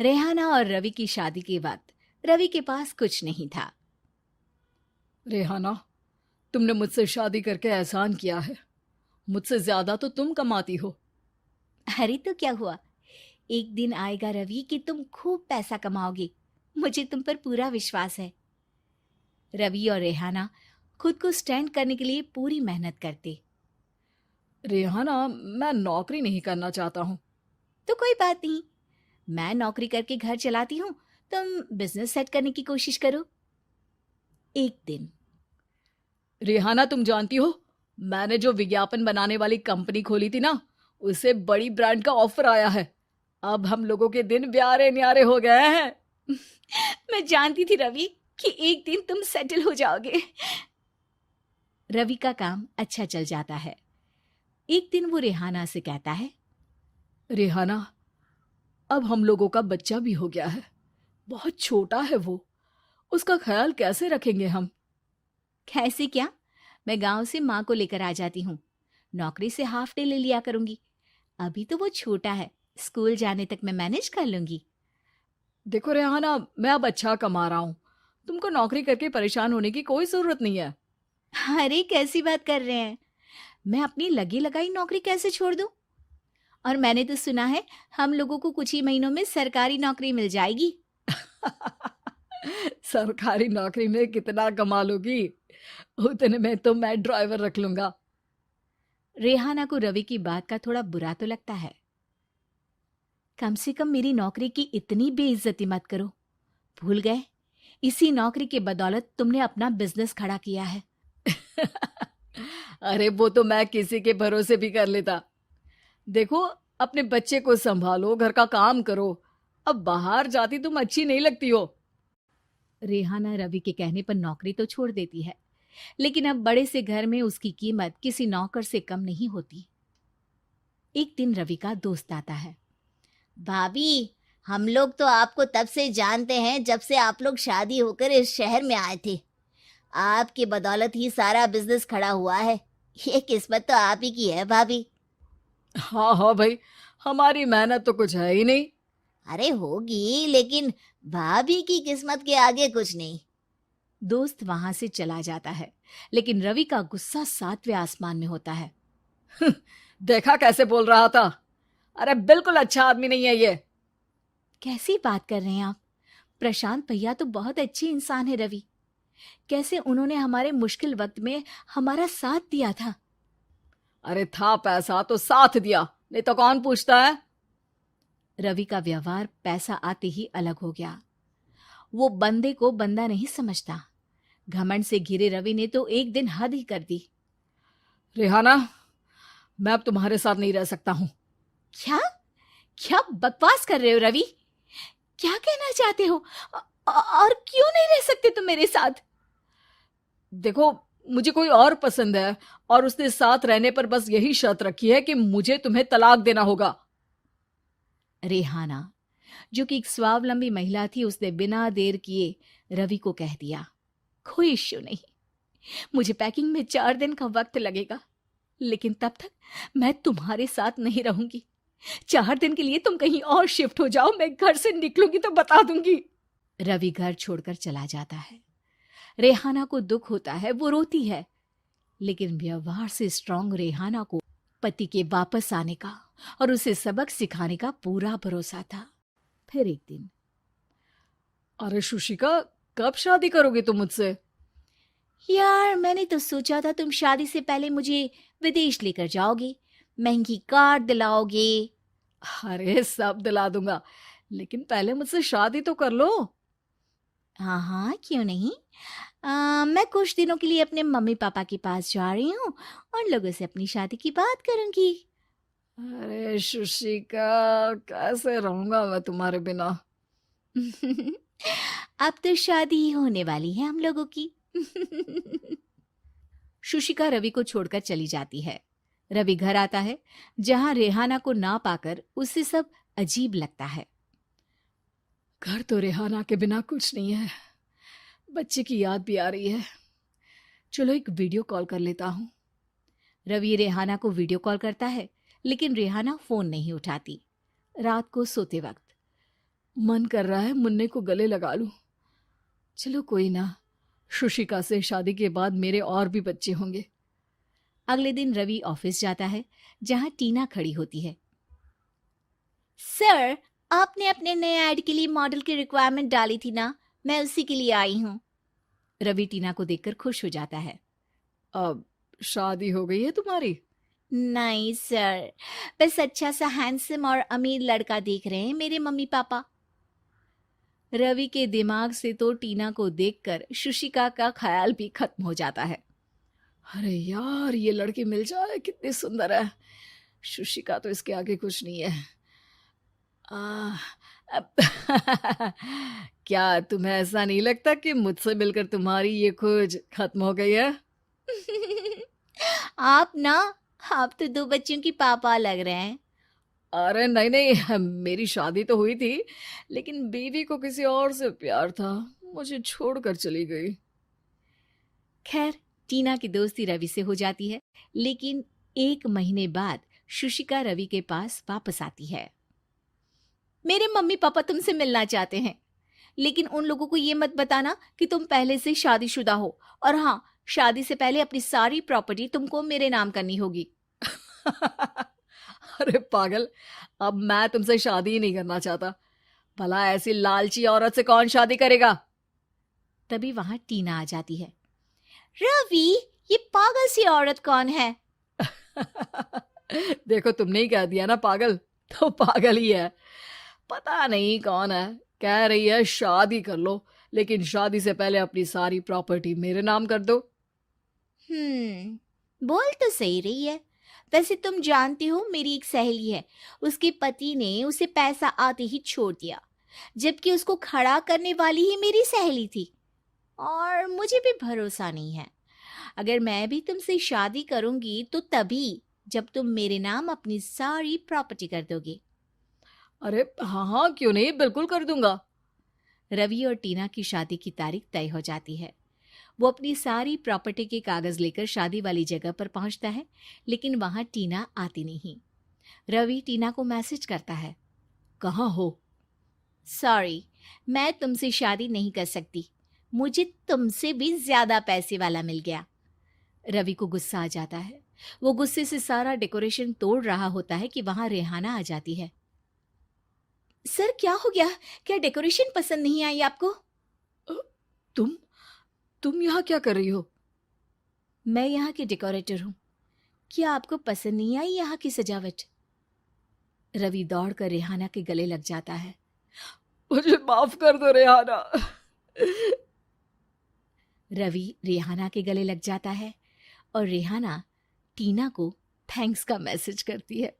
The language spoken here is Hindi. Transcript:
रेहाना और रवि की शादी के वक्त रवि के पास कुछ नहीं था। रेहाना, तुमने मुझसे शादी करके एहसान किया है। मुझसे ज्यादा तो तुम कमाती हो। अरे तो क्या हुआ, एक दिन आएगा रवि कि तुम खूब पैसा कमाओगे। मुझे तुम पर पूरा विश्वास है। रवि और रेहाना खुद को स्टैंड करने के लिए पूरी मेहनत करते। रेहाना, मैं नौकरी नहीं करना चाहता हूँ। तो कोई बात नहीं, मैं नौकरी करके घर चलाती हूँ, तुम बिजनेस सेट करने की कोशिश करो। एक दिन रेहाना, तुम जानती हो, मैंने जो विज्ञापन बनाने वाली कंपनी खोली थी ना, उसे बड़ी ब्रांड का ऑफर आया है। अब हम लोगों के दिन ब्यारे न्यारे हो गए हैं। मैं जानती थी रवि कि एक दिन तुम सेटल हो जाओगे। रवि का काम अच्छा चल जाता है। एक दिन वो रेहाना से कहता है, रेहाना, अब हम लोगों का बच्चा भी हो गया है। बहुत छोटा है वो। उसका ख्याल कैसे रखेंगे हम? कैसे क्या, मैं गांव से माँ को लेकर आ जाती हूँ। नौकरी से हाफ डे ले लिया करूंगी। अभी तो वो छोटा है, स्कूल जाने तक मैं मैनेज कर लूंगी। देखो रेहाना, मैं अब अच्छा कमा रहा हूँ। तुमको नौकरी करके परेशान होने की कोई जरूरत नहीं है। अरे कैसी बात कर रहे हैं, मैं अपनी लगी लगाई नौकरी कैसे छोड़ दूं? और मैंने तो सुना है हम लोगों को कुछ ही महीनों में सरकारी नौकरी मिल जाएगी। सरकारी नौकरी में कितना कमा लोगी? उतने में तो मैं ड्राइवर रख लूंगा। रेहाना को रवि की बात का थोड़ा बुरा तो लगता है। कम से कम मेरी नौकरी की इतनी बेइज्जती मत करो। भूल गए, इसी नौकरी के बदौलत तुमने अपना बिजनेस खड़ा किया है। अरे वो तो मैं किसी के भरोसे भी कर लेता। देखो, अपने बच्चे को संभालो, घर का काम करो। अब बाहर जाती तुम अच्छी नहीं लगती हो। रेहाना रवि के कहने पर नौकरी तो छोड़ देती है, लेकिन अब बड़े से घर में उसकी कीमत किसी नौकर से कम नहीं होती। एक दिन रवि का दोस्त आता है। भाभी, हम लोग तो आपको तब से जानते हैं जब से आप लोग शादी होकर इस शहर में आए थे। आपकी बदौलत ही सारा बिजनेस खड़ा हुआ है। ये किस्मत तो आप ही की है भाभी। हाँ हाँ भाई, हमारी मेहनत तो कुछ है ही नहीं। अरे होगी, लेकिन भाभी की किस्मत के आगे कुछ नहीं। दोस्त वहां से चला जाता है, लेकिन रवि का गुस्सा सातवें आसमान में होता है। देखा कैसे बोल रहा था? अरे बिल्कुल अच्छा आदमी नहीं है ये। कैसी बात कर रहे हैं आप? प्रशांत भैया तो बहुत अच्छे इंसान है रवि। कैसे उन्होंने हमारे मुश्किल वक्त में हमारा साथ दिया था। अरे था पैसा तो साथ दिया, नहीं तो कौन पूछता है? रवि का व्यवहार पैसा आते ही अलग हो गया। वो बंदे को बंदा नहीं समझता। घमंड से घिरे रवि ने तो एक दिन हद ही कर दी। रेहाना, मैं अब तुम्हारे साथ नहीं रह सकता हूँ। क्या क्या बकवास कर रहे हो रवि? क्या कहना चाहते हो? और क्यों नहीं रह सकते तुम मेरे साथ? देखो, मुझे कोई और पसंद है, और उसने साथ रहने पर बस यही शर्त रखी है कि मुझे तुम्हें तलाक देना होगा। रेहाना, जो कि एक स्वावलंबी महिला थी, उसने बिना देर किए रवि को कह दिया, कोई इश्यू नहीं, मुझे पैकिंग में 4 दिन का वक्त लगेगा, लेकिन तब तक मैं तुम्हारे साथ नहीं रहूंगी। 4 दिन के लिए तुम कहीं और शिफ्ट हो जाओ, मैं घर से निकलूंगी तो बता दूंगी। रवि घर छोड़कर चला जाता है। रेहाना को दुख होता है, वो रोती है, लेकिन व्यवहार से स्ट्रांग रेहाना को पति के वापस आने का और उसे सबक सिखाने का पूरा भरोसा था। फिर एक दिन, अरे शुशिका, कब शादी करोगे तुम मुझसे? यार मैंने तो सोचा था तुम शादी से पहले मुझे विदेश लेकर जाओगे, महंगी कार दिलाओगे। अरे सब दिला दूंगा, लेकिन पहले मुझसे शादी तो कर लो। हाँ हाँ, क्यों नहीं। मैं कुछ दिनों के लिए अपने मम्मी पापा के पास जा रही हूँ और लोगों से अपनी शादी की बात करूंगी। अरे शुशिका, कैसे रहूंगा मैं तुम्हारे बिना? अब तो शादी ही होने वाली है हम लोगों की। शुशिका रवि को छोड़कर चली जाती है। रवि घर आता है, जहां रेहाना को ना पाकर उसे सब अजीब लगता है। घर तो रेहाना के बिना कुछ नहीं है। बच्चे की याद भी आ रही है। चलो एक वीडियो कॉल कर लेता हूँ। रवि रेहाना को वीडियो कॉल करता है, लेकिन रेहाना फोन नहीं उठाती। रात को सोते वक्त मन कर रहा है मुन्ने को गले लगा लूं। चलो कोई ना, शुशिका से शादी के बाद मेरे और भी बच्चे होंगे। अगले दिन रवि ऑफिस जाता है, जहां टीना खड़ी होती है। सर, आपने अपने नए ऐड के लिए मॉडल की रिक्वायरमेंट डाली थी ना, मैं उसी के लिए आई हूँ। रवि टीना को देखकर खुश हो जाता है। अब शादी हो गई है तुम्हारी? नहीं सर, बस अच्छा सा हैंडसम और अमीर लड़का देख रहे हैं मेरे मम्मी पापा। रवि के दिमाग से तो टीना को देखकर शुशिका का ख्याल भी खत्म हो जाता है। अरे यार, ये लड़की मिल जाए कितनी सुंदर है। शुशिका तो इसके आगे कुछ नहीं है। आ, अब क्या तुम्हें ऐसा नहीं लगता कि मुझसे मिलकर तुम्हारी ये खोज खत्म हो गई है? आप तो 2 बच्चों की पापा लग रहे हैं। अरे नहीं नहीं, मेरी शादी तो हुई थी, लेकिन बीवी को किसी और से प्यार था, मुझे छोड़कर चली गई। खैर, टीना की दोस्ती रवि से हो जाती है, लेकिन 1 महीने बाद शुशिका रवि के पास वापस आती है। मेरे मम्मी पापा तुमसे मिलना चाहते हैं, लेकिन उन लोगों को ये मत बताना कि तुम पहले से शादीशुदा हो, और हाँ, शादी से पहले अपनी सारी प्रॉपर्टी तुमको मेरे नाम करनी होगी। अरे पागल, अब मैं तुमसे शादी ही नहीं करना चाहता। भला ऐसी लालची औरत से कौन शादी करेगा? तभी वहां टीना आ जाती है। रवि, ये पागल सी औरत कौन है? देखो, तुमने ही कह दिया ना पागल, तो पागल ही है। पता नहीं कौन है, कह रही है शादी कर लो, लेकिन शादी से पहले अपनी सारी प्रॉपर्टी मेरे नाम कर दो। बोल तो सही रही है। वैसे तुम जानती हो, मेरी एक सहेली है, उसके पति ने उसे पैसा आते ही छोड़ दिया, जबकि उसको खड़ा करने वाली ही मेरी सहेली थी। और मुझे भी भरोसा नहीं है। अगर मैं भी तुमसे शादी करूंगी तो तभी जब तुम मेरे नाम अपनी सारी प्रॉपर्टी कर दोगे। अरे हाँ हाँ, क्यों नहीं, बिल्कुल कर दूंगा। रवि और टीना की शादी की तारीख तय हो जाती है। वो अपनी सारी प्रॉपर्टी के कागज लेकर शादी वाली जगह पर पहुंचता है, लेकिन वहां टीना आती नहीं। रवि टीना को मैसेज करता है। कहाँ हो? सॉरी, मैं तुमसे शादी नहीं कर सकती, मुझे तुमसे भी ज्यादा पैसे वाला मिल गया। रवि को गुस्सा आ जाता है। वो गुस्से से सारा डेकोरेशन तोड़ रहा होता है कि वहां रेहाना आ जाती है। सर, क्या हो गया? क्या डेकोरेशन पसंद नहीं आई आपको? अ, तुम यहाँ क्या कर रही हो? मैं यहाँ की डेकोरेटर हूँ। क्या आपको पसंद नहीं आई यहाँ की सजावट? रवि दौड़कर रेहाना के गले लग जाता है। मुझे माफ कर दो रेहाना। रवि रेहाना के गले लग जाता है और रेहाना टीना को थैंक्स का मैसेज करती है।